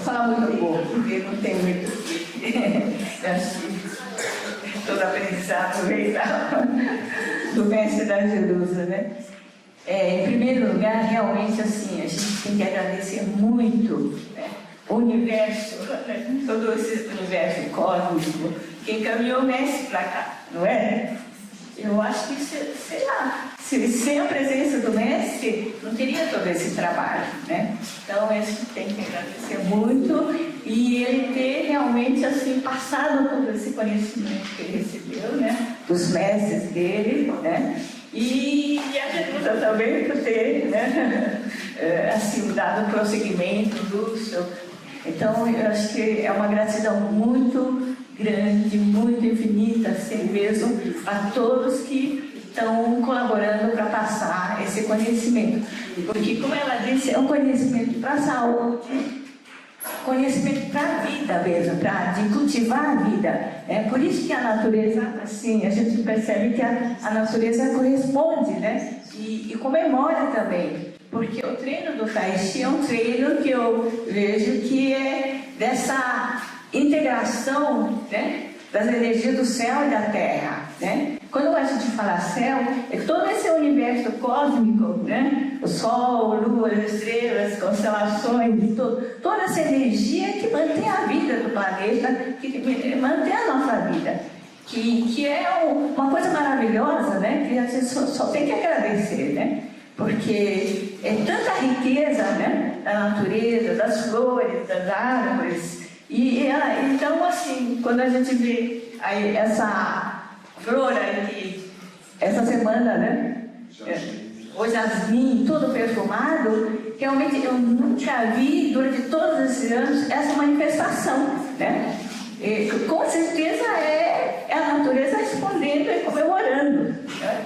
falar muito pouco, porque não tem muito todo aprendizado veio do mestre da Jerusa, né? Em primeiro lugar, realmente, assim, a gente tem que agradecer muito, né, o universo, né, todo esse universo cósmico que encaminhou o mestre para cá, não é? Eu acho que, sei lá, sem a presença do mestre, não teria todo esse trabalho, né? Então, isso tem que agradecer muito e ele ter realmente, assim, passado todo esse conhecimento que ele recebeu, né? Dos mestres dele, né? E a Jerusa também por ter, né? Assim, dado prosseguimento, Lúcio. Então, eu acho que é uma gratidão muito grande, muito infinita, assim mesmo, a todos que estão colaborando para passar esse conhecimento. Porque, como ela disse, é um conhecimento para a saúde, conhecimento para a vida mesmo, de cultivar a vida. É por isso que a natureza, assim, a gente percebe que a natureza corresponde, né? E comemora também. Porque o treino do Tai Chi é um treino que eu vejo que é dessa integração, né, das energias do céu e da terra, né? Quando a gente fala céu, é todo esse universo cósmico, né? O sol, a lua, as estrelas, as constelações, toda essa energia que mantém a vida do planeta, que mantém a nossa vida, que é uma coisa maravilhosa, né? Que a gente só tem que agradecer, né? Porque é tanta riqueza, né, da natureza, das flores, das árvores. Então, assim, quando a gente vê aí essa flor aí, essa semana, né, o jasmim, tudo perfumado, realmente eu nunca vi, durante todos esses anos, essa manifestação, né? E, com certeza é a natureza respondendo e comemorando, né?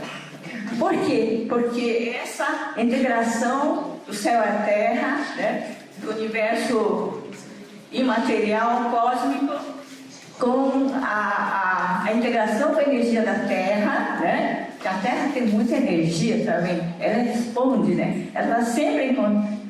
Por quê? Porque essa integração do céu à terra, né, do universo imaterial, cósmico, com a integração com a energia da terra, né, que a terra tem muita energia também, ela responde, né, ela está sempre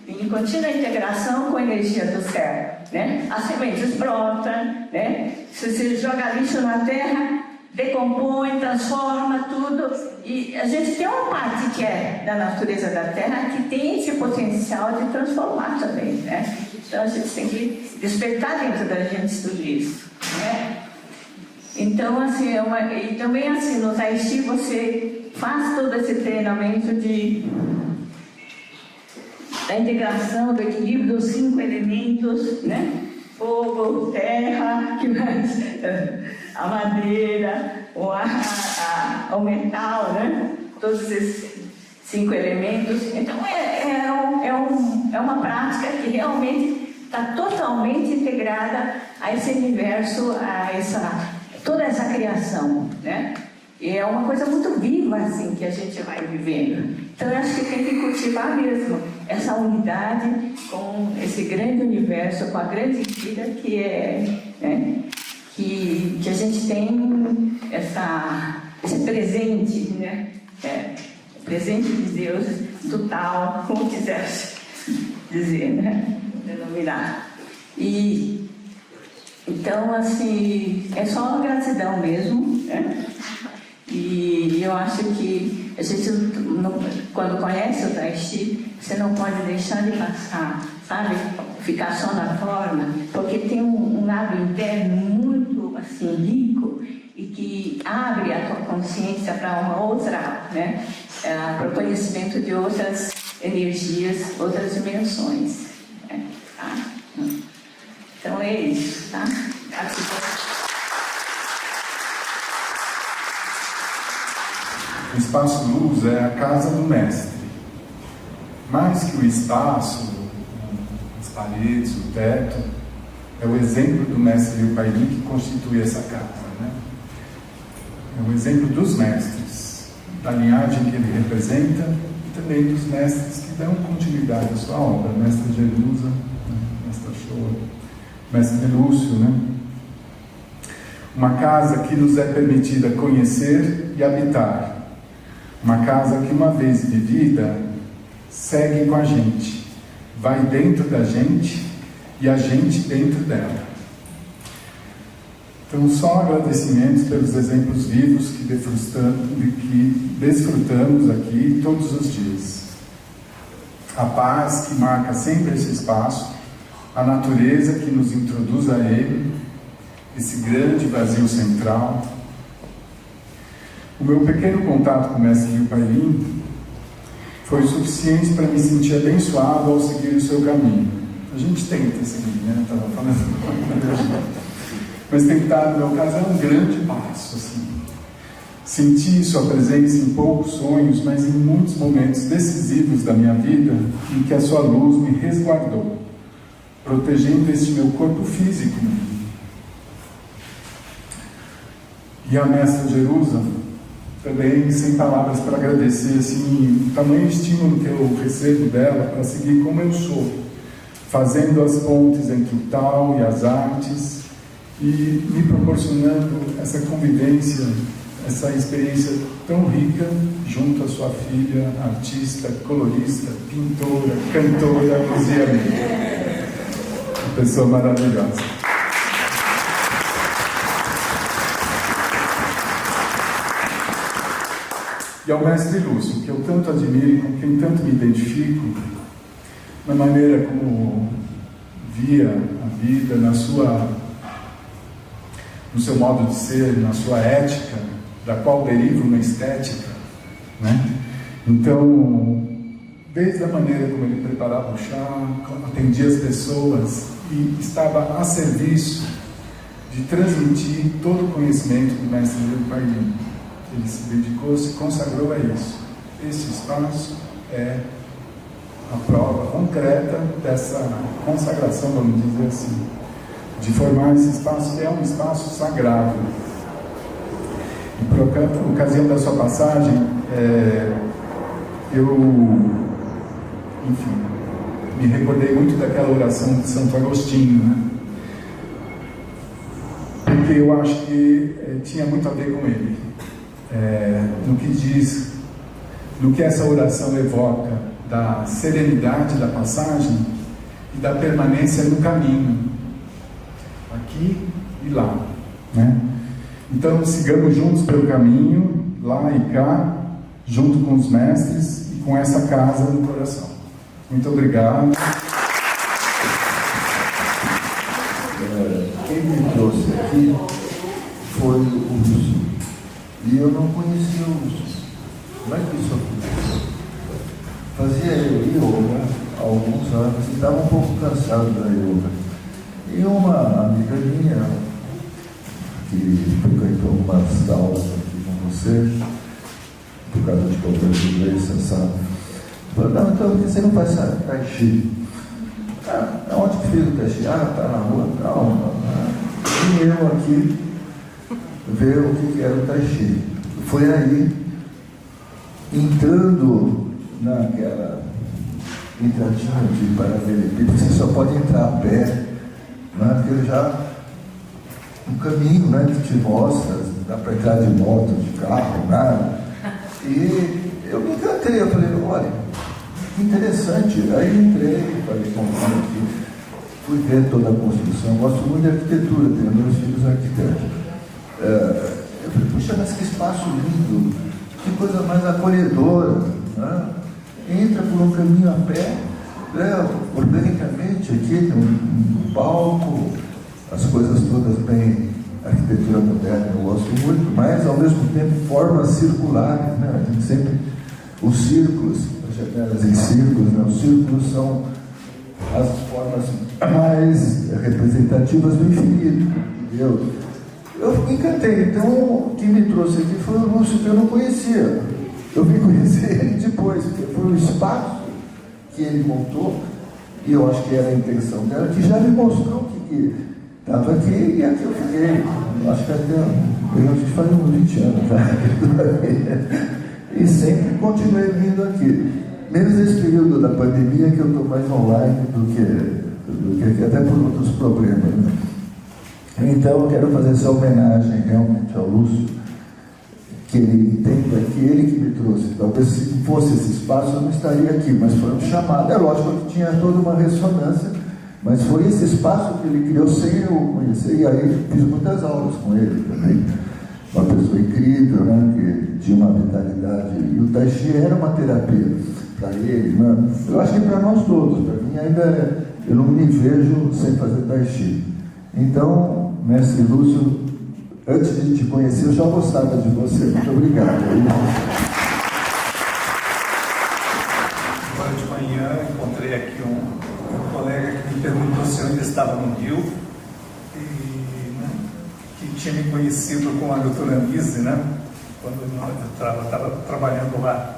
em contínua integração com a energia do céu, né, as sementes brotam, né, se você joga lixo na terra, decompõe, transforma tudo, e a gente tem uma parte que é da natureza da terra que tem esse potencial de transformar também, né? Então a gente tem que despertar dentro da gente tudo isso, né? Então, assim, e também assim, no Tai Chi você faz todo esse treinamento da integração, do equilíbrio dos 5 elementos, né? Fogo, terra, que mais? A madeira, o ar, o metal, né? Todos esses 5 elementos. Então é uma prática que realmente está totalmente integrada a esse universo, toda essa criação, né? E é uma coisa muito viva, assim, que a gente vai vivendo. Então, eu acho que tem que cultivar mesmo essa unidade com esse grande universo, com a grande vida que é, né, que a gente tem esse presente, né? Presente de Deus total, como quiser dizer, né? Denominar. E, então, assim, é só uma gratidão mesmo, né? E eu acho que a gente, quando conhece o Tai Chi, você não pode deixar de passar, sabe? Ficar só na forma, porque tem um lado interno muito, assim, rico e que abre a tua consciência para uma outra, né? Para o conhecimento de outras energias, outras dimensões, né? Tá? Então é isso, tá? O Espaço Luz é a casa do mestre. Mais que o espaço, as paredes, o teto, é o exemplo do mestre Liu Pai Lin que constitui essa casa, né? É o exemplo dos mestres, da linhagem que ele representa e também dos mestres que dão continuidade à sua obra, mestre Jerusa, mestre Shoa, mestre Lúcio, né? Uma casa que nos é permitida conhecer e habitar. Uma casa que, uma vez vivida, segue com a gente, vai dentro da gente e a gente dentro dela. Então, só agradecimentos pelos exemplos vivos que desfrutamos aqui todos os dias. A paz que marca sempre esse espaço, a natureza que nos introduz a ele, esse grande vazio central. O meu pequeno contato com o mestre Gil Pailin foi suficiente para me sentir abençoado ao seguir o seu caminho. A gente tenta seguir, né? Estava falando. Mas tentar, no meu caso, é um grande passo, assim. Senti sua presença em poucos sonhos, mas em muitos momentos decisivos da minha vida, em que a sua luz me resguardou, protegendo este meu corpo físico. E a mestra Jerusa, também sem palavras para agradecer, assim, o tamanho estímulo que eu recebo dela para seguir como eu sou, fazendo as pontes entre o tal e as artes, e me proporcionando essa convivência, essa experiência tão rica junto à sua filha, artista, colorista, pintora, cantora, Luziane. Uma pessoa maravilhosa. E ao mestre Lúcio, que eu tanto admiro e com quem tanto me identifico, na maneira como via a vida, no seu modo de ser, na sua ética, da qual deriva uma estética, né? Então, desde a maneira como ele preparava o chá, atendia as pessoas e estava a serviço de transmitir todo o conhecimento do mestre Gil Pailin. Ele se dedicou, se consagrou a isso. Esse espaço é a prova concreta dessa consagração, vamos dizer assim, de formar esse espaço que é um espaço sagrado. E por ocasião da sua passagem, me recordei muito daquela oração de Santo Agostinho, né? Porque eu acho que tinha muito a ver com ele. No que essa oração evoca da serenidade da passagem e da permanência no caminho, aqui e lá, né? Então sigamos juntos pelo caminho, lá e cá, junto com os mestres e com essa casa no coração. Muito obrigado. Quem me trouxe aqui foi o Lúcio. E eu não conhecia o Lúcio. Como é que isso aconteceu? Fazia yoga há alguns anos e estava um pouco cansado da yoga. E uma amiga minha, que frequentou algumas aulas aqui com você, por causa de qualquer doença, sabe? Falou, não, então você não faz Tai Chi. Onde que fez o Tai Chi? Tá na rua, não. E eu aqui ver o que era o Tai Chi. Foi aí, entrando naquela entradinha de paralelepípedo, você só pode entrar a pé, né? Porque já um caminho, né, que te mostra, dá para entrar de moto, de carro, nada. E eu me encantei, eu falei, olha, que interessante. Aí entrei, falei com ele aqui, fui ver toda a construção, eu gosto muito de arquitetura, tenho meus filhos arquitetos. Eu falei, puxa, mas que espaço lindo, que coisa mais acolhedora, né? Entra por um caminho a pé, né? Organicamente aqui tem um palco, as coisas todas bem, arquitetura moderna eu gosto muito, mas ao mesmo tempo formas circulares, né? A gente sempre, os círculos, as janelas em círculos, né? Os círculos são as formas mais representativas do infinito, entendeu? Eu me encantei. Então, o que me trouxe aqui foi o Lúcio, que eu não conhecia. Eu vim conhecer ele depois, porque foi um espaço que ele montou, e eu acho que era a intenção dela, que já me mostrou que estava aqui, e aqui eu fiquei. Eu acho que até a gente faz uns 20 anos já. E sempre continuei vindo aqui. Menos esse período da pandemia, que eu estou mais online do que aqui, até por outros problemas, né? Então eu quero fazer essa homenagem realmente ao Lúcio, que ele entenda que ele que me trouxe. Talvez se fosse esse espaço eu não estaria aqui, mas foi um chamado. É lógico que tinha toda uma ressonância Mas foi esse espaço que ele criou sem eu conhecer, e aí fiz muitas aulas com ele também. Uma pessoa incrível, né, que tinha uma vitalidade, e o Tai Chi era uma terapia para ele, né? Eu acho que para nós todos, para mim ainda eu não me vejo sem fazer Tai Chi. Então, mestre Lúcio, antes de te conhecer, eu já gostava de você. Muito obrigado. Agora de manhã encontrei aqui um colega que me perguntou se eu ainda estava no Rio e, né, que tinha me conhecido com a doutora Anise, né, quando eu estava trabalhando lá.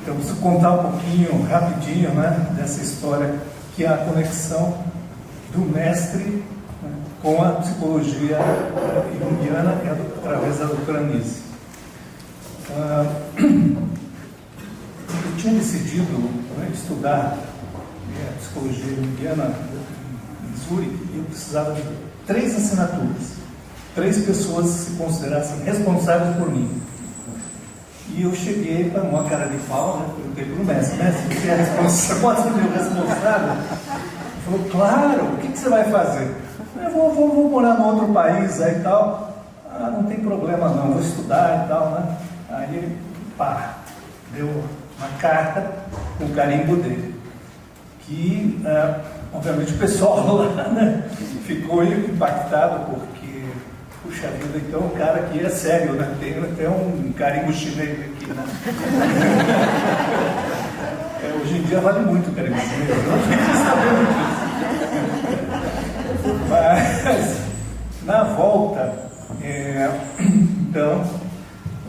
Então, eu preciso contar um pouquinho, rapidinho, né, dessa história, que é a conexão do mestre, né, com a psicologia junguiana através da doutora Anise. Eu tinha decidido, né, estudar psicologia junguiana em Zurique e eu precisava de 3 assinaturas, 3 pessoas que se considerassem responsáveis por mim. E eu cheguei para uma cara de pau, né, perguntei para o mestre, você é responsável, pode ser meu responsável? Ele falou, claro, o que você vai fazer? Eu vou morar em outro país aí e tal. Ah, não tem problema não, vou estudar e tal, né? Aí ele, deu uma carta com o carimbo dele. Que, obviamente, o pessoal lá, né, ficou impactado, porque, puxa vida, então o cara aqui é sério, né? Tem um carimbo chinês aqui, né? Hoje em dia vale muito o carimbo chinês, eu fiquei sabendo disso. Mas, na volta, então, eu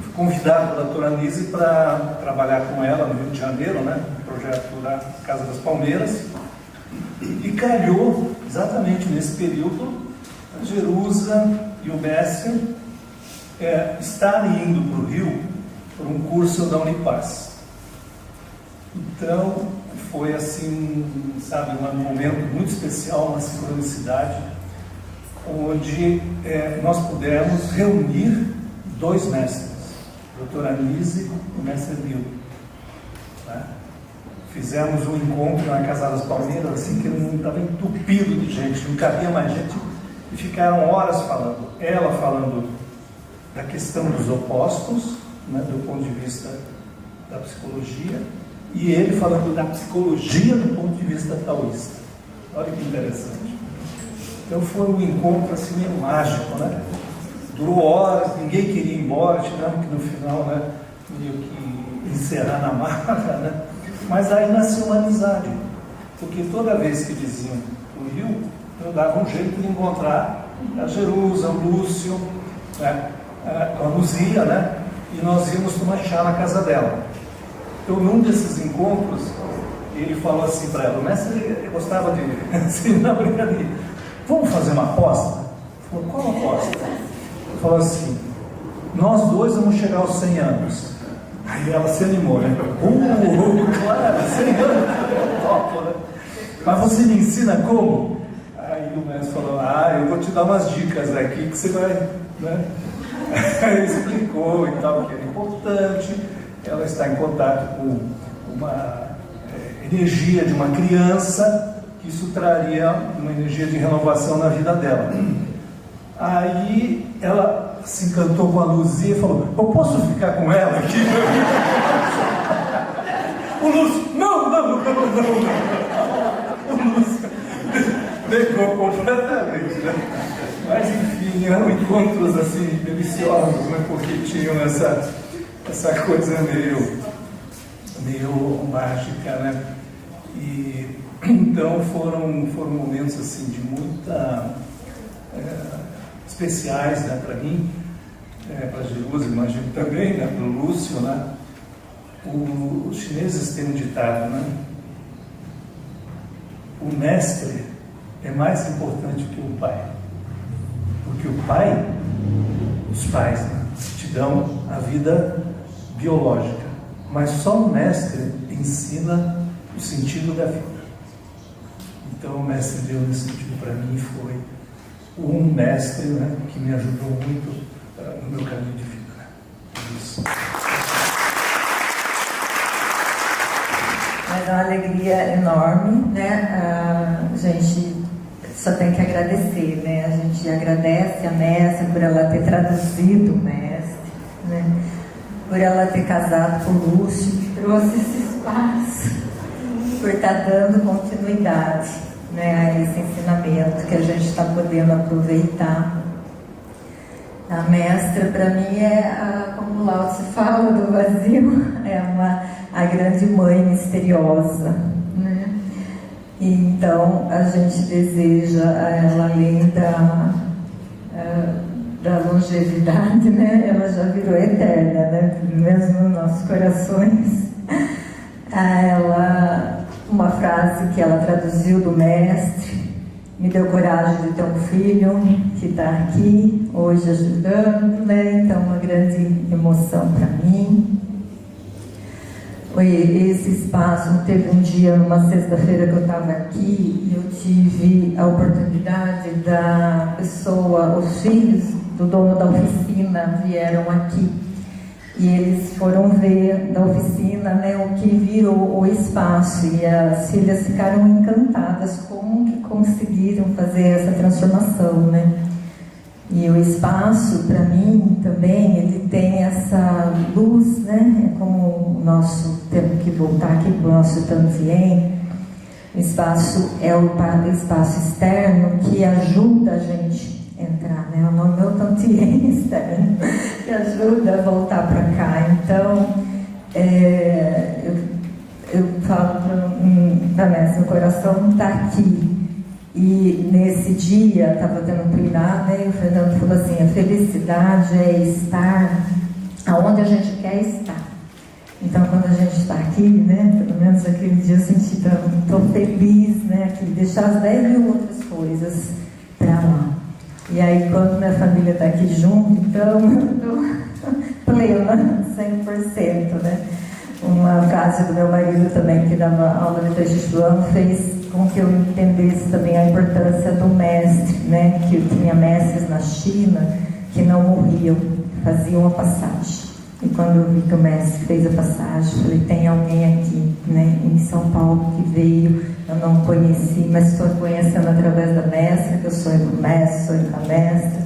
fui convidado pela doutora Anise para trabalhar com ela no Rio de Janeiro, né, no projeto da Casa das Palmeiras, e calhou, exatamente nesse período, a Jerusa e o mestre estarem indo para o Rio por um curso da Unipaz. Então, foi assim, sabe, um momento muito especial, uma sincronicidade, onde nós pudemos reunir 2 mestres, a doutora Anise e o mestre Nil. Né? Fizemos um encontro na Casa das Palmeiras, assim, que não estava entupido de gente, não cabia mais gente, e ficaram horas falando. Ela falando da questão dos opostos, né, do ponto de vista da psicologia, e ele falando da psicologia do ponto de vista taoísta. Olha que interessante. Então foi um encontro assim meio mágico, né? Durou horas, ninguém queria ir embora, tivemos que no final, né, meio que encerrar na marca, né? Mas aí nasceu uma amizade, porque toda vez que eles iam para o Rio, eu dava um jeito de encontrar a Jerusa, o Lúcio, né, a Luzia, né? E nós íamos tomar chá na casa dela. Então, num desses encontros, ele falou assim para ela, o mestre gostava de, assim, na brincadeira, vamos fazer uma aposta? Falou, qual aposta? Ele falou assim, nós 2 vamos chegar aos 100 anos. Aí ela se animou, né? Claro, 100 anos, top, né? Mas você me ensina como? Aí o mestre falou, eu vou te dar umas dicas aqui que você vai, né? Aí ele explicou e tal, que era importante. Ela está em contato com uma energia de uma criança, que isso traria uma energia de renovação na vida dela. Aí ela se encantou com a Luzia e falou, eu posso ficar com ela aqui? O Lúcio, não. O Lúcio negou completamente, né? Mas enfim, eram encontros assim deliciosos, né? Porque tinham essa coisa meio mágica, né? E então foram momentos assim de muita especiais, né, para mim, para Jerusa, imagino também, né, para o Lúcio, né? Os chineses têm um ditado, né? O mestre é mais importante que o pai, porque o pai, os pais, né, te dão a vida biológica, mas só o mestre ensina o sentido da vida. Então o mestre deu nesse sentido para mim, foi um mestre, né, que me ajudou muito no meu caminho de vida. Né? É isso. Mas é uma alegria enorme, né? A gente só tem que agradecer, né? A gente agradece a mestre por ela ter traduzido o mestre, né? Por ela ter casado com o Lúcio, que trouxe esse espaço, por estar dando continuidade, né, a esse ensinamento que a gente está podendo aproveitar. A mestra, para mim, como o Lao se fala do vazio, a grande mãe misteriosa, né? E então a gente deseja a ela, além da longevidade, né? Ela já virou eterna, né? Mesmo nos nossos corações. A ela, uma frase que ela traduziu do mestre: me deu coragem de ter um filho que está aqui hoje ajudando, né? Então, uma grande emoção para mim. Esse espaço, teve um dia, numa sexta-feira que eu estava aqui, e eu tive a oportunidade da pessoa, os filhos do dono da oficina vieram aqui. E eles foram ver da oficina, né, o que virou o espaço, e as filhas ficaram encantadas como que conseguiram fazer essa transformação, né? E o espaço, para mim, também, ele tem essa luz, né? É como o nosso, temos que voltar aqui para o nosso Tantien. O espaço é o espaço externo que ajuda a gente a entrar, né? O nome é o Tantien externo, que ajuda a voltar para cá. Então, eu falo para mestre, meu coração está aqui. E nesse dia, estava tendo um plenário, né, e o Fernando falou assim: a felicidade é estar aonde a gente quer estar. Então, quando a gente está aqui, né, pelo menos aquele dia eu senti, estou feliz, né, aqui, deixar as 10.000 outras coisas para lá. E aí, quando minha família está aqui junto, então eu estou plena, 100%, né. Uma frase do meu marido também, que dava aula de Tai Chi Chuan, fez com que eu entendesse também a importância do mestre, né? Que eu tinha mestres na China que não morriam, faziam a passagem. E quando eu vi que o mestre fez a passagem, eu falei: tem alguém aqui, né, em São Paulo que veio, eu não conheci, mas estou conhecendo através da mestra, que eu sou do mestre, sou da mestra,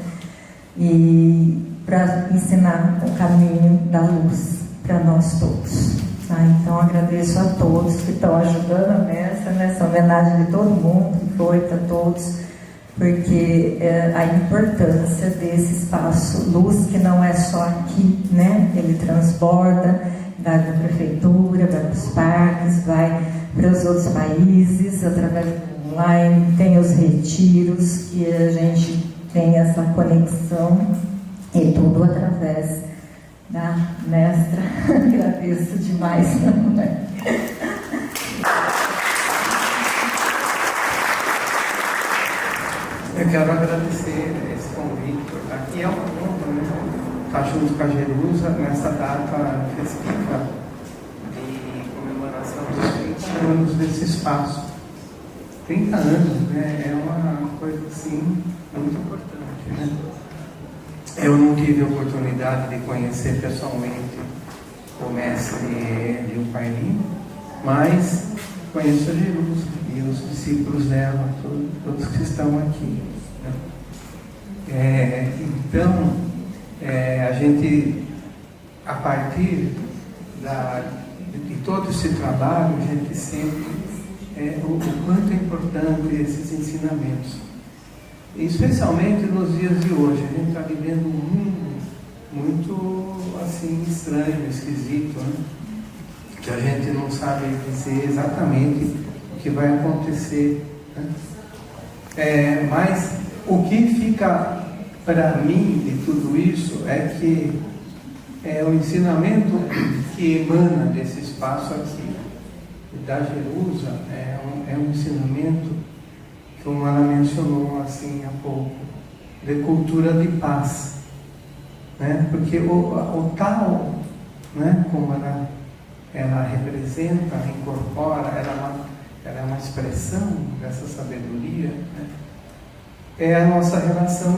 e para ensinar o caminho da luz para nós todos. Então agradeço a todos que estão ajudando a mestra, nessa homenagem de todo mundo que foi, para todos, porque a importância desse espaço luz, que não é só aqui, né? Ele transborda, vai para a prefeitura, vai para os parques, vai para os outros países, através do online, tem os retiros, que a gente tem essa conexão, e tudo através da mestra. Agradeço demais. Eu quero agradecer esse convite por estar aqui. É um ponto, né? Estar junto com a Jerusa nessa data festiva de comemoração dos 30 anos desse espaço. 30 anos, né? É uma coisa assim muito importante, né? Eu não tive a oportunidade de conhecer pessoalmente o mestre e o Pai Lim, mas conheço a Jerusa e os discípulos dela, todos que estão aqui, né? Então, a gente, a partir de todo esse trabalho, a gente sente o quanto é importante esses ensinamentos. Especialmente nos dias de hoje, a gente está vivendo um mundo muito assim estranho, esquisito, né? Que a gente não sabe dizer exatamente o que vai acontecer, né? Mas o que fica para mim de tudo isso é que o ensinamento que emana desse espaço aqui, da Jerusa, é um ensinamento, como ela mencionou assim há pouco, de cultura de paz, né? Porque o tal, né, como ela representa, incorpora, ela é uma expressão dessa sabedoria, né? É a nossa relação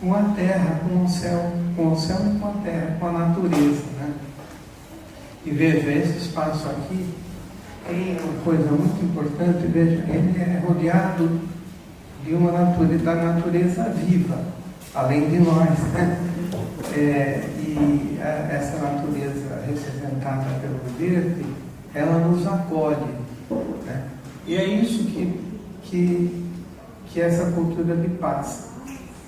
com a terra, com o céu e com a terra, com a natureza, né? E veja, esse espaço aqui tem uma coisa muito importante, veja, ele é rodeado de da natureza viva, além de nós, né? Essa natureza representada pelo verde, ela nos acolhe, né? E é isso que essa cultura lhe passa.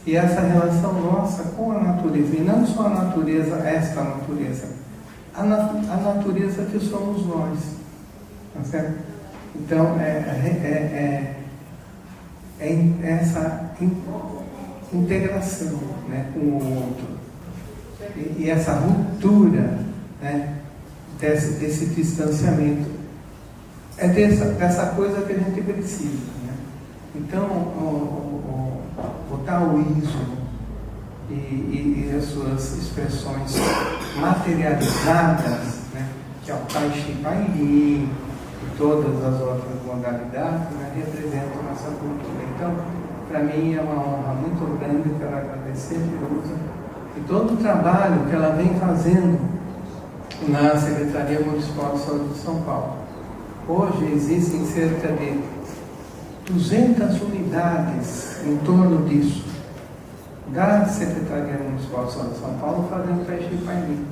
E essa relação nossa com a natureza, e não só a natureza, esta natureza, a natureza que somos nós, tá certo? Então, essa integração, né, com o outro, e essa ruptura, né, desse distanciamento, é dessa coisa que a gente precisa, né? Então, o taoísmo e as suas expressões materializadas, né, que é o Tai Chi Pai Yin e todas as outras modalidades, né, representam essa cultura. Então, para mim é uma honra muito grande, quero agradecer a Jerusa e todo o trabalho que ela vem fazendo na Secretaria Municipal de Saúde de São Paulo. Hoje existem cerca de 200 unidades em torno disso, da Secretaria Municipal de Saúde de São Paulo, fazendo Tai Chi Pai Yin.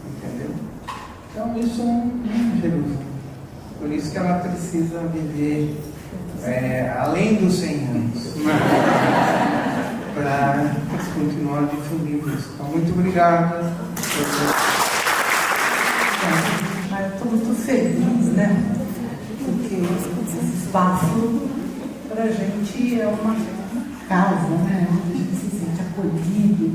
Entendeu? Então isso é Jerusa. Por isso que ela precisa viver além dos 100 anos, para continuar difundindo isso. Então, muito obrigada. Eu estou muito feliz, né? Porque esse espaço para a gente é uma casa, né? Onde a gente se sente acolhido.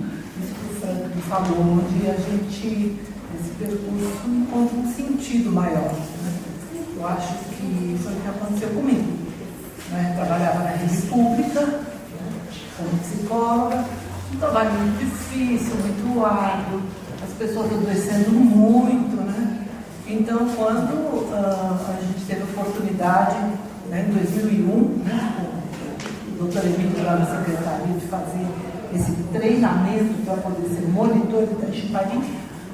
Isso que o Frank falou, onde a gente, esse percurso, encontra um sentido maior. Né? Eu acho que foi o que aconteceu comigo. Né? Trabalhava na rede pública, como psicóloga, um trabalho muito difícil, muito árduo, as pessoas adoecendo muito, né? Então, quando a gente teve a oportunidade, né, em 2001, né, com o Dr. Emílio lá na Secretaria, de fazer esse treinamento para poder ser monitor de Tai Chi Pai Yin,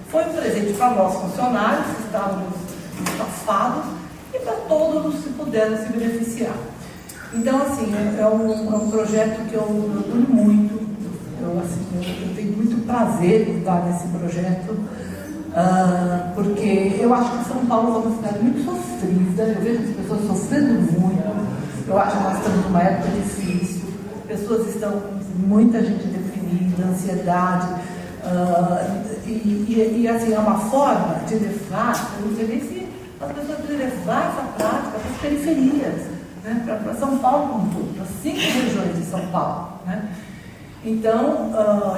foi um presente para nós funcionários que estávamos estafados e para todos os que puderam se beneficiar. Então, assim, é um projeto que eu orgulho muito. Eu tenho muito prazer em estar nesse projeto, porque eu acho que São Paulo é uma cidade muito sofrida. Eu vejo as pessoas sofrendo muito. Eu acho que nós estamos numa época difícil. Pessoas estão com muita gente deprimida, ansiedade. Assim, é uma forma de levar, eu não sei nem se as pessoas podem levar essa prática para as periferias, né? Para São Paulo como um todo, para 5 regiões de São Paulo, né? Então,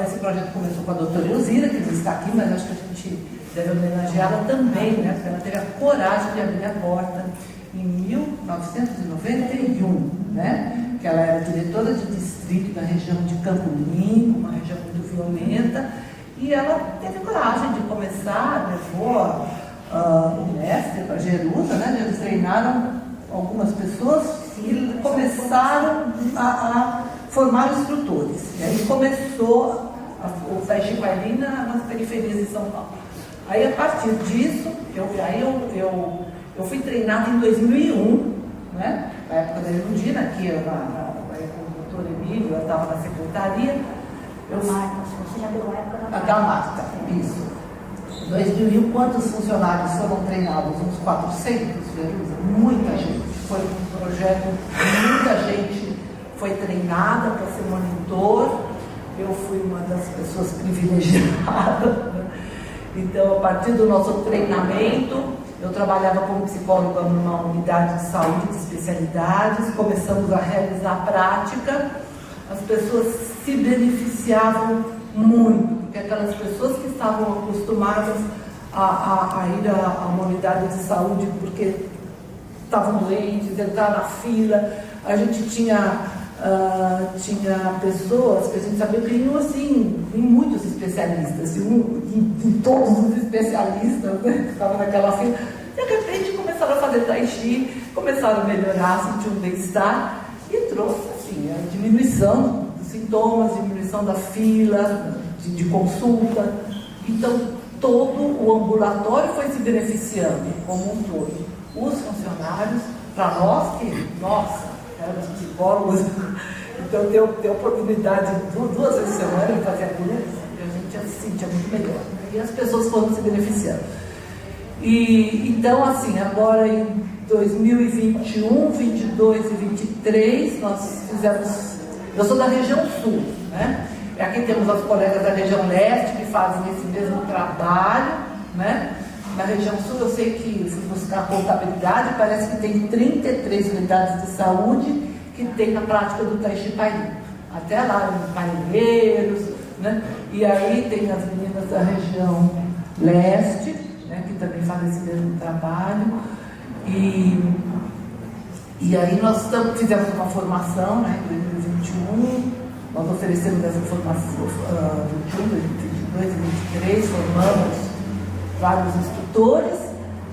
esse projeto começou com a doutora Elzira, que não está aqui, mas acho que a gente deve homenageá-la também, né? Porque ela teve a coragem de abrir a porta em 1991, né? Que ela era diretora de distrito da região de Campo Limpo, uma região muito violenta, e ela teve coragem de começar, levou o mestre para Jerusa, né? Eles treinaram algumas pessoas e começaram a formar instrutores. E aí começou o Tai Chi Pai Yin nas periferias de São Paulo. Aí, a partir disso, eu fui treinada em 2001, né? Na época da Erundina, aqui com o doutor Emílio, eu estava na secretaria. Você já deu a época da Marta, isso. Em 2001, quantos funcionários foram treinados? Uns 400, Jerusa? Muita gente. Foi um projeto, muita gente foi treinada para ser monitor. Eu fui uma das pessoas privilegiadas. Então, a partir do nosso treinamento, eu trabalhava como psicóloga numa unidade de saúde de especialidades. Começamos a realizar a prática. As pessoas se beneficiavam muito, porque aquelas pessoas que estavam acostumadas a ir a uma unidade de saúde porque estavam doentes, entraram na fila, a gente tinha pessoas que a gente sabia que iam assim, em muitos especialistas, em todos os especialistas, né, que estavam naquela fila. De repente começaram a fazer Tai Chi, começaram a melhorar, sentir um bem-estar e trouxe assim, a diminuição dos sintomas, diminuição da fila, de consulta. Então, todo o ambulatório foi se beneficiando como um todo. Os funcionários, para nós que, nossa, éramos psicólogos, então ter oportunidade duas vezes por semana de fazer agulha, a gente já se sentia muito melhor. E as pessoas foram se beneficiando. E então, assim, agora em 2021, 22 e 23, nós fizemos. Eu sou da região sul, né? Aqui temos as colegas da região leste que fazem esse mesmo trabalho, né? Na região sul eu sei que fui buscar contabilidade, parece que tem 33 unidades de saúde que tem na prática do Tai Chi Pai Limpo. Até lá em Marinheiros, né? E aí tem as meninas da região leste, né? Que também fazem esse mesmo trabalho. E aí nós fizemos uma formação, né, em 2021, nós oferecemos essa formação 21, 22 e 23, formamos vários instrutores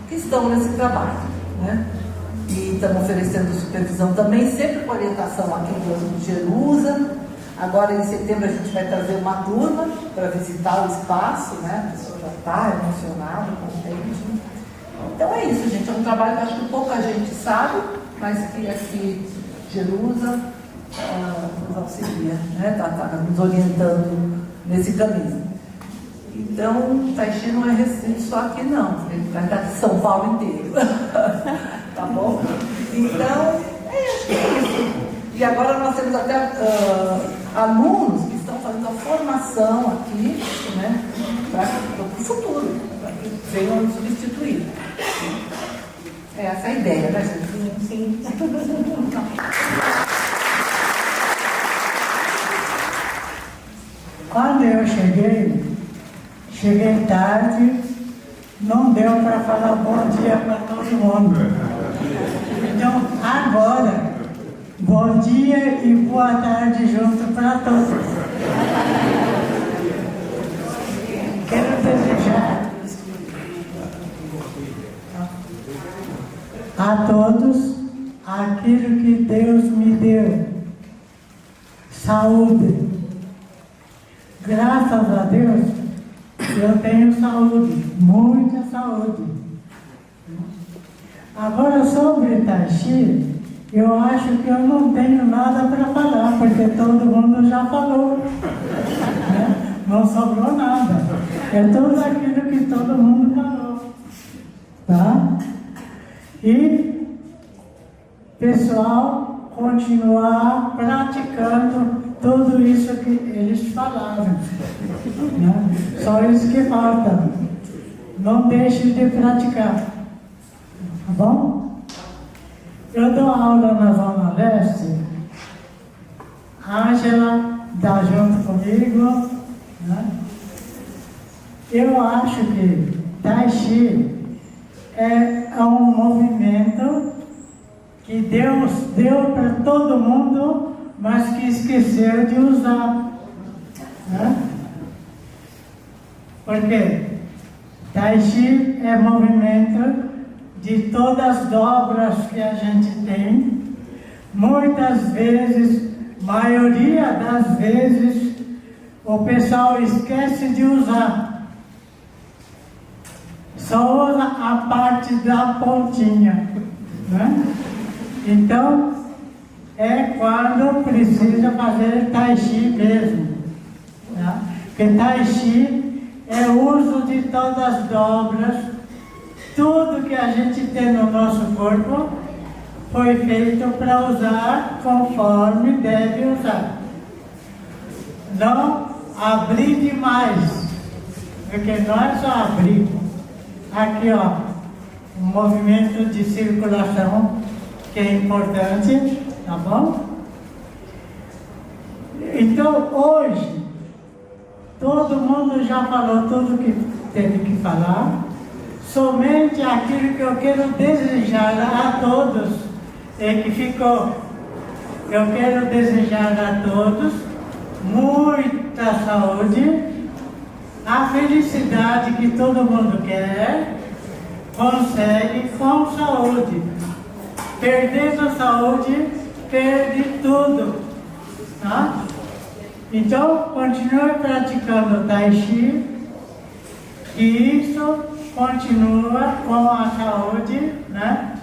que estão nesse trabalho, né? E estamos oferecendo supervisão também, sempre com orientação aqui do Jerusa. Agora em setembro a gente vai trazer uma turma para visitar o espaço, né? A pessoa já está emocionada, contente. Então é isso, gente, é um trabalho que acho que pouca gente sabe, mas que aqui Jerusa nos auxilia, né? Tá nos orientando nesse caminho. Então, o Tai Chi não é restrito só aqui não, ele vai estar de São Paulo inteiro. Tá bom? Então, acho que é isso. E agora nós temos até alunos que estão fazendo a formação aqui, né? Para o futuro, para que venham nos substituir. É essa a ideia, né, gente? Sim. Quando eu cheguei tarde, não deu para falar bom dia para todo mundo. Então, agora, bom dia e boa tarde junto para todos. Quero desejar a todos aquilo que Deus me deu. Saúde. Graças a Deus, eu tenho saúde, muita saúde. Agora, sobre Tai Chi, eu acho que eu não tenho nada para falar, porque todo mundo já falou. Né? Não sobrou nada. É tudo aquilo que todo mundo falou. Tá? E, pessoal, continuar praticando tudo isso que eles falaram. Né? Só isso que falta. Não deixe de praticar. Tá bom? Eu dou aula na Zona Leste. A Ângela dá junto comigo. Né? Eu acho que Tai Chi é um movimento que Deus deu para todo mundo, mas que esqueceu de usar. Né? Porque Tai Chi é movimento de todas as dobras que a gente tem. Muitas vezes, maioria das vezes, o pessoal esquece de usar. Só usa a parte da pontinha. Né? Então, é quando precisa fazer Tai Chi mesmo. Tá? Porque Tai Chi é o uso de todas as dobras, tudo que a gente tem no nosso corpo foi feito para usar conforme deve usar. Não abrir demais, porque não é só abrir. Aqui, ó, um movimento de circulação que é importante. Tá bom? Então, hoje, todo mundo já falou tudo que teve que falar. Somente aquilo que eu quero desejar a todos é que ficou. Eu quero desejar a todos muita saúde, a felicidade que todo mundo quer, consegue com saúde. Perdendo a saúde, perde tudo, tá? Então, continue praticando Tai Chi que isso continua com a saúde, né?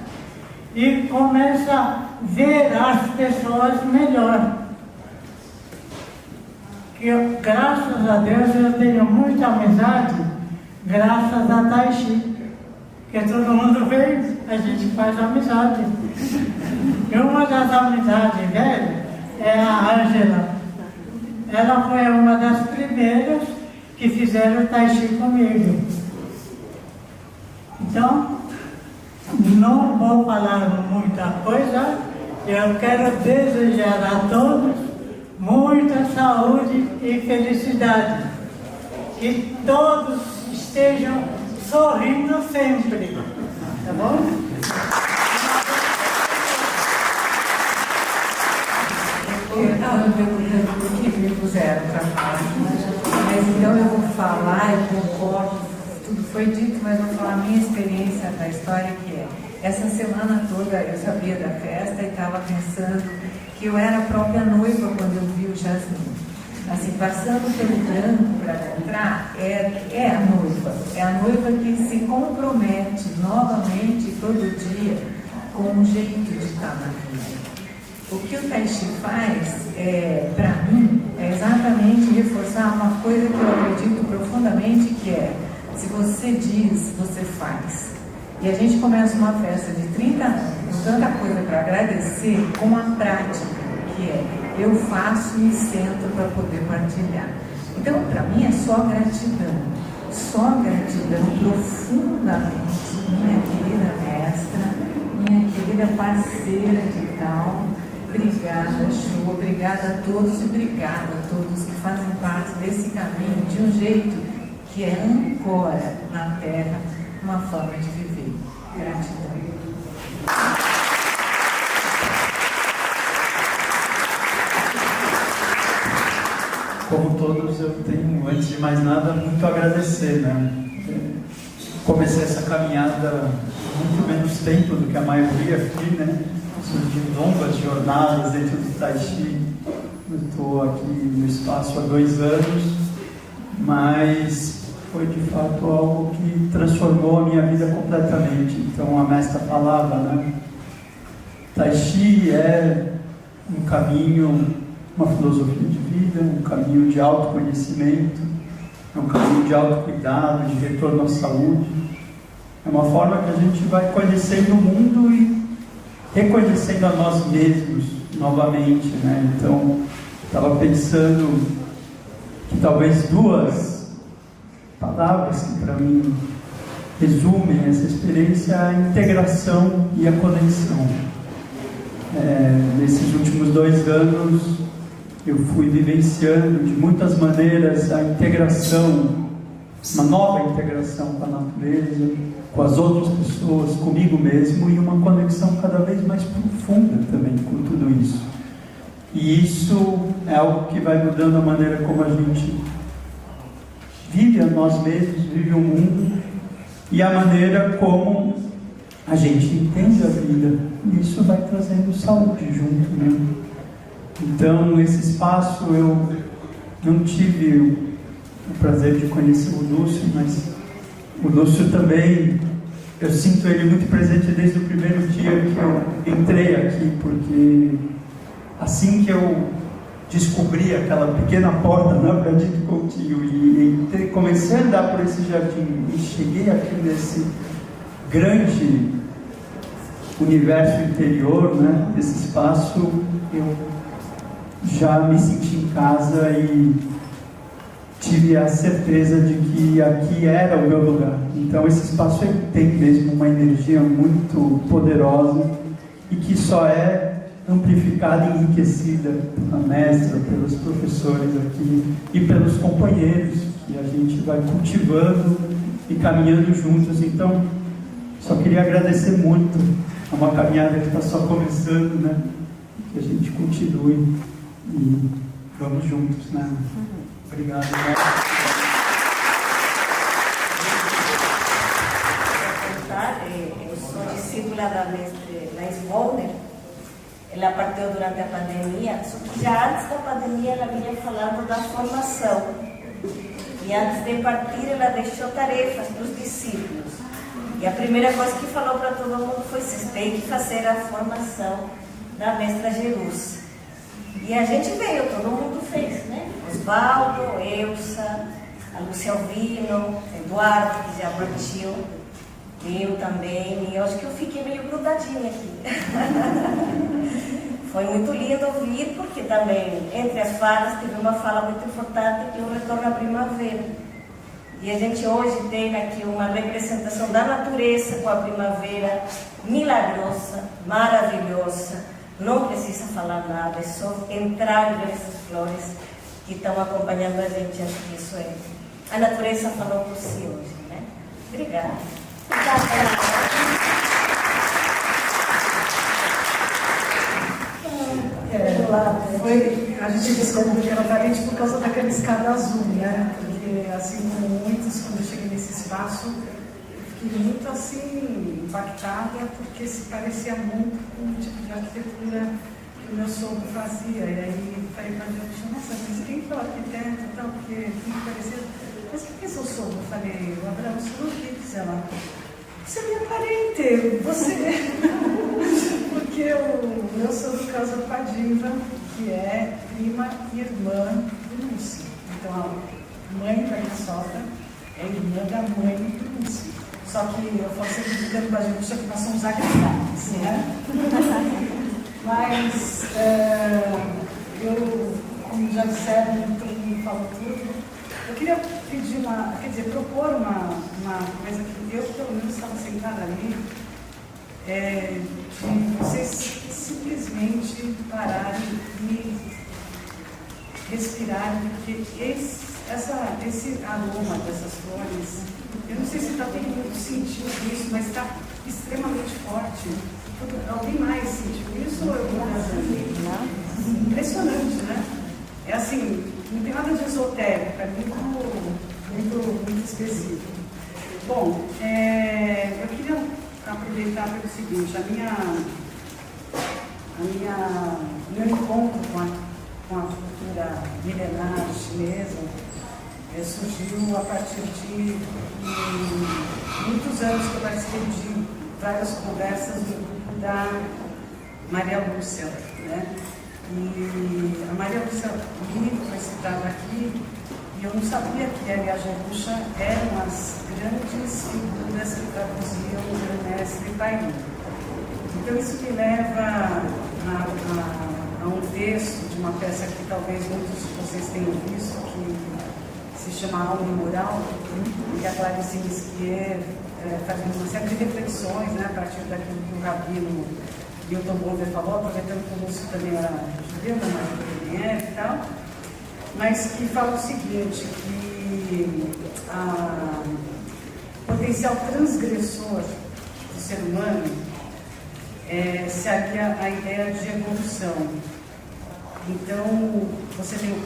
E começa a ver as pessoas melhor. Que graças a Deus eu tenho muita amizade, graças a Tai Chi. Que todo mundo vem, a gente faz amizade. E uma das amizades dele é a Ângela. Ela foi uma das primeiras que fizeram Tai Chi comigo. Então, não vou falar muita coisa, eu quero desejar a todos muita saúde e felicidade. Que todos estejam sorrindo sempre, tá bom? Eu estava perguntando por que me puseram para falar, mas então eu vou falar, eu concordo, tudo foi dito, mas vou falar a minha experiência da história, que é, essa semana toda eu sabia da festa e estava pensando que eu era a própria noiva quando eu vi o Jasmin. Assim, passando pelo branco para entrar, é a noiva que se compromete novamente todo dia com um jeito de estar na vida. O que o Tai Chi faz, para mim, é exatamente reforçar uma coisa que eu acredito profundamente, que é, se você diz, você faz. E a gente começa uma festa de 30 anos, com tanta coisa para agradecer, com a prática, que é, eu faço e sento para poder partilhar. Então, para mim, é só gratidão profundamente, minha querida mestra, minha querida parceira de tal. Obrigada, Chu, obrigada a todos e obrigada a todos que fazem parte desse caminho de um jeito que é ancora na Terra uma forma de viver. Gratidão. Como todos, eu tenho, antes de mais nada, muito a agradecer, né? Comecei essa caminhada muito menos tempo do que a maioria aqui, né? Surgindo longas jornadas dentro do Tai Chi. Eu estou aqui no espaço há 2 anos, mas foi de fato algo que transformou a minha vida completamente. Então a mestra falava, né? Tai Chi é um caminho, uma filosofia de vida, um caminho de autoconhecimento, é um caminho de autocuidado, de retorno à saúde. É uma forma que a gente vai conhecendo o mundo e reconhecendo a nós mesmos novamente, né? Então, estava pensando que talvez 2 palavras que para mim resumem essa experiência, a integração e a conexão. Nesses últimos 2 anos, eu fui vivenciando de muitas maneiras a integração, uma nova integração com a natureza, com as outras pessoas, comigo mesmo, e uma conexão cada vez mais profunda também com tudo isso. E isso é algo que vai mudando a maneira como a gente vive a nós mesmos, vive o mundo, e a maneira como a gente entende a vida. E isso vai trazendo saúde junto, né? Então, nesse espaço, eu não tive o prazer de conhecer o Lúcio, mas o Lúcio também, eu sinto ele muito presente desde o primeiro dia que eu entrei aqui, porque assim que eu descobri aquela pequena porta na Bradito Coutinho e comecei a andar por esse jardim e cheguei aqui nesse grande universo interior, né, desse espaço, eu já me senti em casa e tive a certeza de que aqui era o meu lugar. Então esse espaço tem mesmo uma energia muito poderosa e que só é amplificada e enriquecida pela mestra, pelos professores aqui e pelos companheiros que a gente vai cultivando e caminhando juntos. Então, só queria agradecer muito. É uma caminhada que está só começando, né? Que a gente continue e vamos juntos, né? Obrigado. Eu sou discípula da mestre Laís Wonder. Ela partiu durante a pandemia, só que já antes da pandemia ela vinha falando da formação. E antes de partir, ela deixou tarefas para os discípulos. E a primeira coisa que falou para todo mundo foi: vocês têm que fazer a formação da mestra Jerus. E a gente veio, todo mundo fez, né? Osvaldo, Elsa, a Lúcia Alvino, Eduardo, que já partiu, eu também. E eu acho que eu fiquei meio grudadinha aqui. Foi muito lindo ouvir, porque também, entre as falas, teve uma fala muito importante, que é o retorno à primavera. E a gente hoje tem aqui uma representação da natureza com a primavera milagrosa, maravilhosa. Não precisa falar nada, é só entrar e ver essas flores que estão acompanhando a gente. Acho que isso é... A natureza falou por si hoje, né? Obrigada. A gente descobriu que era parente por causa daquela escada azul, né? Porque, assim como muitos, quando eu cheguei nesse espaço, eu fiquei muito assim, impactada, porque se parecia muito com o tipo de arquitetura que o meu sogro fazia. E aí falei para a gente: nossa, mas quem foi o arquiteto e tal? Porque me parecia. Mas o que é seu sogro? Eu falei: o Abraão Surukix. Ela: você é minha parente, você. Porque o meu sogro casou com a Diva, que é prima e irmã do Lúcio. Então a mãe da minha sogra é irmã da mãe do Lúcio. Só que eu falo sempre brincando com a gente que nós somos agregados, né? Mas eu, como já disseram, todo mundo falou tudo. Eu queria pedir propor uma coisa que eu, pelo menos, estava sentada ali, de vocês simplesmente pararem e respirarem, porque esse aroma dessas flores, eu não sei se está todo mundo sentindo isso, mas está extremamente forte. Alguém mais sentiu isso? Impressionante, né? É assim, não tem nada de esotérico, é muito específico. Bom, eu queria aproveitar pelo seguinte: meu encontro com a cultura milenar chinesa surgiu a partir de muitos anos que eu participei de várias conversas do grupo da Maria Lúcia, né? E a Maria Lúcia foi citada aqui, e eu não sabia que ela e a Jerusha eram as grandes figuras que traduziam o Grande Mestre Pai. Então isso me leva a um texto de uma peça que talvez muitos de vocês tenham visto, que se chama Alma e Moral, em que a Clarice Lispierre faz uma série de reflexões, né, a partir daquilo que o rabino Milton Bonner falou, aproveitando que o Lúcio também era judeu, mas também é e tal, mas que fala o seguinte, que o potencial transgressor do ser humano se alia à ideia de evolução. Então, você tem o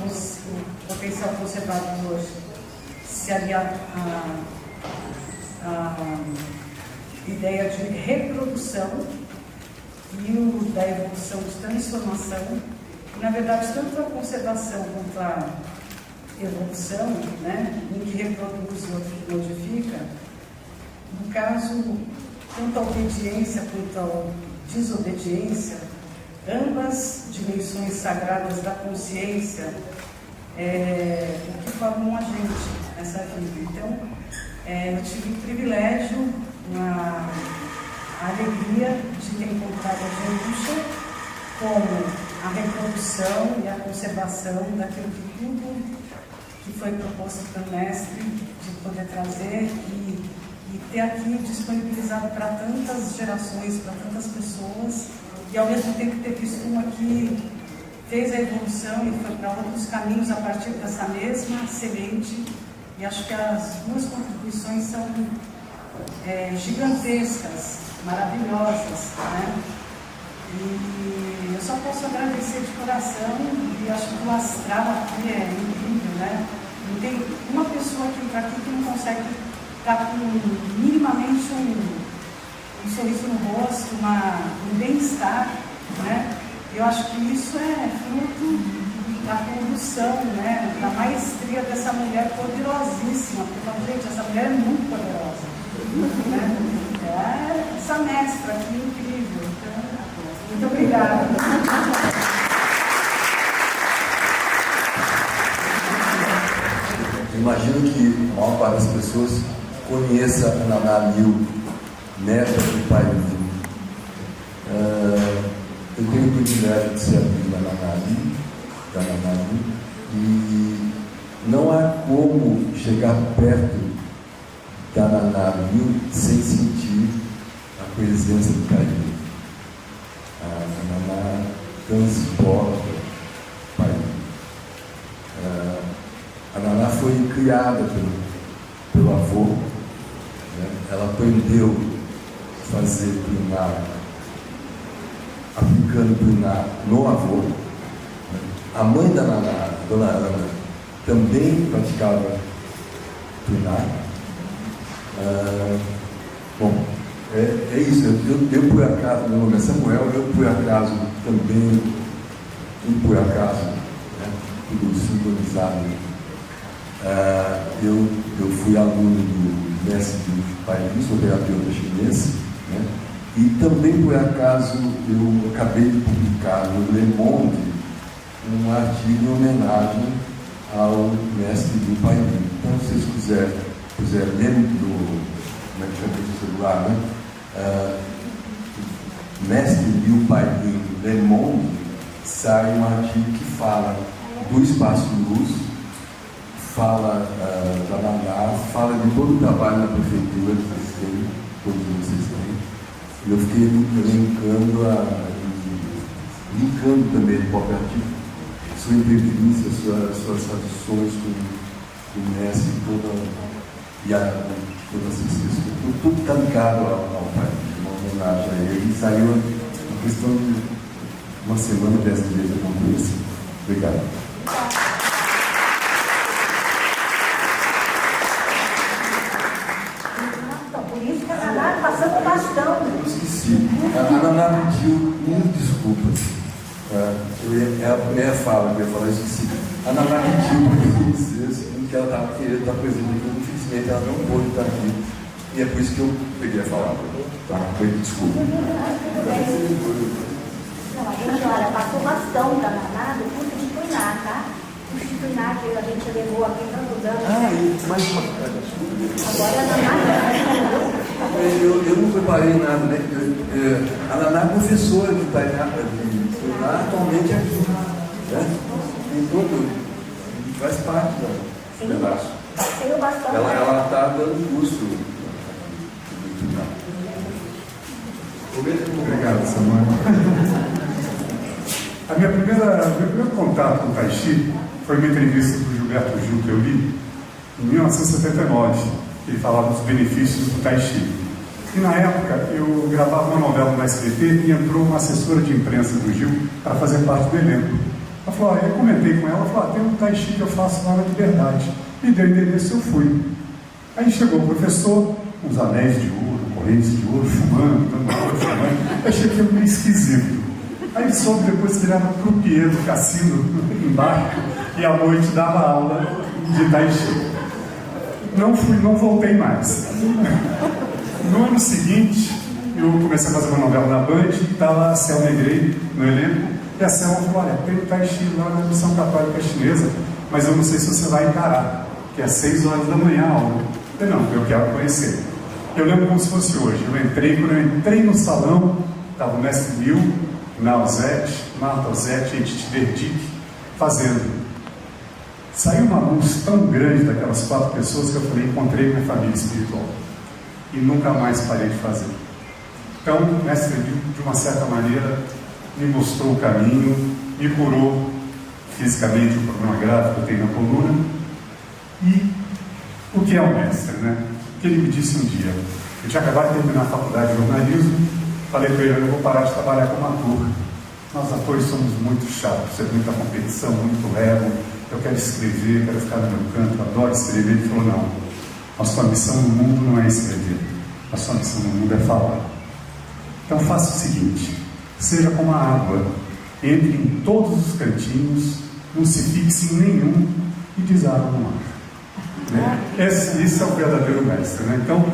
potencial conservador se alia à ideia de reprodução, e o da evolução de transformação. Na verdade, tanto a conservação quanto a evolução, né, um que reproduz e outro que modifica, no caso, tanto a obediência quanto a desobediência, ambas dimensões sagradas da consciência, que formam a gente nessa vida. Então, eu tive o privilégio, a alegria de ter encontrado a Jerusha como a reprodução e a conservação daquilo que tudo que foi proposto pelo mestre, de poder trazer e ter aqui disponibilizado para tantas gerações, para tantas pessoas, e ao mesmo tempo ter visto uma que fez a evolução e foi para outros caminhos a partir dessa mesma semente. E acho que as duas contribuições são gigantescas, maravilhosas, né? E eu só posso agradecer de coração, e acho que o astral aqui é incrível, né? Não tem uma pessoa que entra aqui que não consegue estar com minimamente um sorriso no rosto, um bem-estar, né? Eu acho que isso é fruto na condução, né, na maestria dessa mulher poderosíssima. Porque eu falo, gente, essa mulher é muito poderosa. Né? É essa mestra aqui, incrível. Então, muito obrigada. Imagino que a maior parte das pessoas conheça a Naná Liu, neta do pai Liu. Eu tenho o privilégio de ser amigo da Naná Liu, e não há como chegar perto da Naná Liu sem sentir a presença do pai Liu. A Naná transporta o pai Liu. A Naná foi criada pelo avô, né? Ela aprendeu a fazer primário, aplicando primário no avô. Né? A mãe da Naná, Dona Ana, também praticava primário. Bom, é isso. Eu por acaso, meu nome é Samuel, eu por acaso também, por acaso, né? Tudo sincronizado. Eu fui aluno do mestre do Pai Liu, sou terapeuta chinês, né? E também por acaso eu acabei de publicar no Le Monde um artigo em homenagem ao mestre do Pai Liu. Então, se vocês quiserem ler no celular, né? Mestre Liu Pai Liu, Le Monde, sai um artigo que fala do espaço luz, fala da Naná, fala de todo o trabalho na prefeitura que vocês têm, todos vocês têm. E eu fiquei linkando também o próprio artigo, sua entrevista, suas tradições com o mestre, todas essas questões. Tudo está ligado ao pai, uma homenagem a ele. E saiu em questão de uma semana, 10 dias, alguma coisa assim. Obrigado. Passando bastão. Eu esqueci. A Naná pediu mil desculpas. É a primeira fala que eu ia falar, eu esqueci. A Naná pediu para eu dizer o seguinte, que ela estava querendo estar presente aqui, infelizmente ela não pôde estar aqui. E é por isso que eu peguei a palavra. Tá? Desculpa. Não, a gente, olha, passou bastão da Naná do curso de Tuiná, tá? O curso de Tuiná que a gente levou aqui tantos anos. Mas agora a Naná. Eu não preparei nada, né? A Naná é professora de Tuiná atualmente aqui, né? Faz parte do pedaço. Ela está dando curso de Tuiná. Obrigado, Samuel. Meu primeiro contato com o Tai Chi foi uma entrevista do Gilberto Gil que eu li em 1979. Ele falava dos benefícios do Tai Chi. E na época eu gravava uma novela no SBT e entrou uma assessora de imprensa do Gil para fazer parte do elenco. Ela falou, eu comentei com ela, falou, tem um Tai Chi que eu faço lá na Liberdade. Me deu o endereço, eu fui. Aí chegou o professor, uns anéis de ouro, correntes de ouro, fumando, dando ouro, fumando. Eu achei aquilo meio esquisito. Aí soube depois que ele era croupier do cassino embaixo e à noite dava aula de Tai Chi. Não voltei mais. No ano seguinte, eu comecei a fazer uma novela na Band e estava a Selma Negrei no elenco. E a Selma falou, olha, tem o Tai Chi lá na Missão Católica Chinesa, mas eu não sei se você vai encarar, que é às 6 horas da manhã a aula. Eu falei, não, eu quero conhecer. Eu lembro como se fosse hoje. Quando eu entrei no salão, estava o mestre Liu, Nausete, Marta Ozete e Titi Verdick fazendo. Saiu uma luz tão grande daquelas 4 pessoas que eu falei, encontrei minha família espiritual. E nunca mais parei de fazer. Então, o mestre Liu, de uma certa maneira, me mostrou o caminho, me curou fisicamente o problema grave que eu tenho na coluna. E o que é o mestre, né? O que ele me disse um dia. Eu tinha acabado de terminar a faculdade de jornalismo, falei para ele, eu vou parar de trabalhar como ator. Nós atores somos muito chatos, é muita competição, muito ego. Eu quero escrever, quero ficar no meu canto, adoro escrever. Ele falou, não, a sua missão no mundo não é escrever, a sua missão no mundo é falar. Então faça o seguinte, seja como a água, entre em todos os cantinhos não se fixe em nenhum e desaba no mar. Né? Esse é o verdadeiro mestre. Né? Então,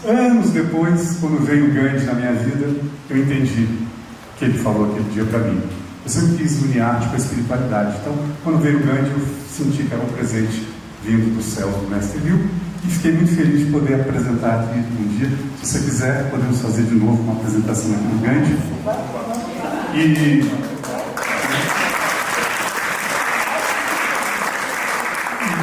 anos depois, quando veio o Gandhi na minha vida, eu entendi o que ele falou aquele dia para mim. Eu sempre quis unir arte com a espiritualidade. Então, quando veio o Gandhi, eu senti que era um presente vindo do céu do Mestre Viu, e fiquei muito feliz de poder apresentar aqui um dia. Se você quiser, podemos fazer de novo uma apresentação aqui no Gandhi. E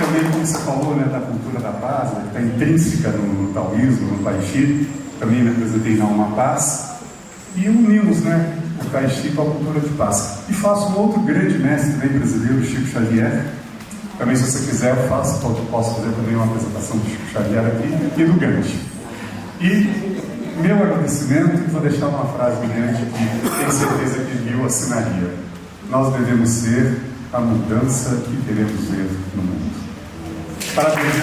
também, como você falou, né, da cultura da paz, né, que está intrínseca no taoísmo, no Tai Chi, também me apresentei na Uma Paz, e unimos, né, o Tai Chi com a cultura de paz. E faço um outro grande mestre também brasileiro, Chico Xavier. Também, se você quiser, eu posso fazer também uma apresentação do Chico Xavier aqui e do Gandhi. E meu agradecimento, e vou deixar uma frase do Gandhi que tenho certeza que Bill assinaria: nós devemos ser a mudança que queremos ver no mundo. Parabéns,